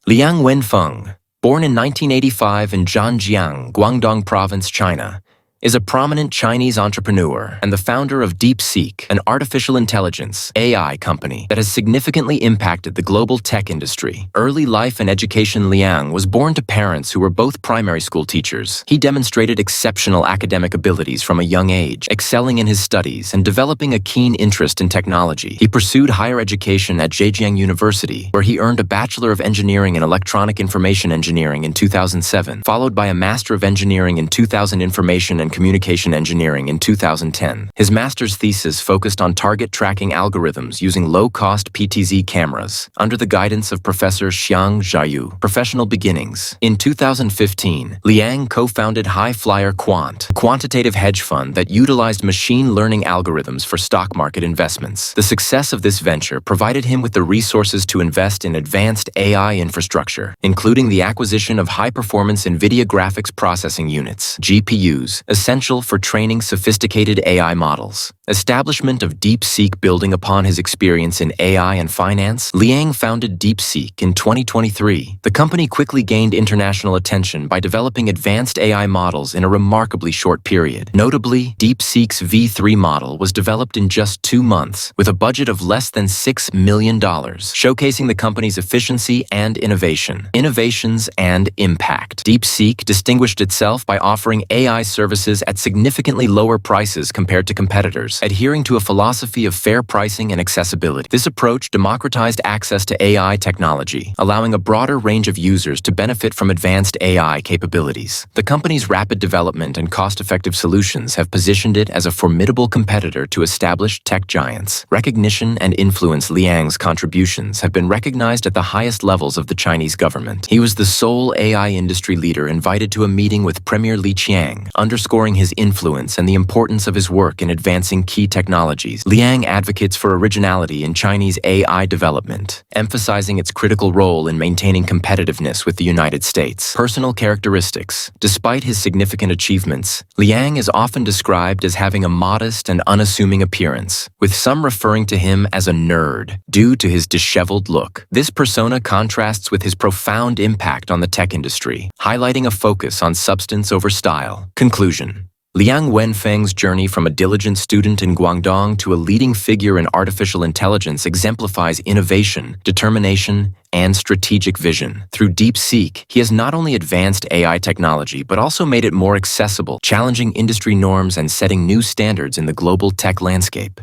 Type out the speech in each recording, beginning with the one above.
Liang Wenfeng, born in 1985 in Zhanjiang, Guangdong Province, China, is a prominent Chinese entrepreneur and the founder of DeepSeek, an artificial intelligence (AI) company that has significantly impacted the global tech industry. Early life and education. Liang was born to parents who were both primary school teachers. He demonstrated exceptional academic abilities from a young age, excelling in his studies and developing a keen interest in technology. He pursued higher education at Zhejiang University, where he earned a Bachelor of Engineering in Electronic Information Engineering in 2007, followed by a Master of Engineering in 2000 Information and Communication Engineering in 2010. His master's thesis focused on target tracking algorithms using low-cost PTZ cameras under the guidance of Professor Xiang Zhayu. Professional beginnings. In 2015, Liang co-founded High Flyer Quant, a quantitative hedge fund that utilized machine learning algorithms for stock market investments. The success of this venture provided him with the resources to invest in advanced AI infrastructure, including the acquisition of high-performance NVIDIA graphics processing units, GPUs, essential for training sophisticated AI models. Establishment of DeepSeek. Building upon his experience in AI and finance, Liang founded DeepSeek in 2023. The company quickly gained international attention by developing advanced AI models in a remarkably short period. Notably, DeepSeek's V3 model was developed in just 2 months, with a budget of less than $6 million, showcasing the company's efficiency and innovation. Innovations and impact. DeepSeek distinguished itself by offering AI services at significantly lower prices compared to competitors, adhering to a philosophy of fair pricing and accessibility. This approach democratized access to AI technology, allowing a broader range of users to benefit from advanced AI capabilities. The company's rapid development and cost-effective solutions have positioned it as a formidable competitor to established tech giants. Recognition and influence. Liang's contributions have been recognized at the highest levels of the Chinese government. He was the sole AI industry leader invited to a meeting with Premier Li Qiang, underscoring his influence and the importance of his work in advancing key technologies. Liang advocates for originality in Chinese AI development, emphasizing its critical role in maintaining competitiveness with the United States. Personal characteristics. Despite his significant achievements, Liang is often described as having a modest and unassuming appearance, with some referring to him as a nerd due to his disheveled look. This persona contrasts with his profound impact on the tech industry, highlighting a focus on substance over style. Conclusion. Liang Wenfeng's journey from a diligent student in Guangdong to a leading figure in artificial intelligence exemplifies innovation, determination, and strategic vision. Through DeepSeek, he has not only advanced AI technology but also made it more accessible, challenging industry norms and setting new standards in the global tech landscape.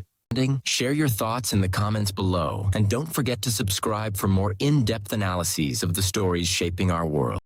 Share your thoughts in the comments below, and don't forget to subscribe for more in-depth analyses of the stories shaping our world.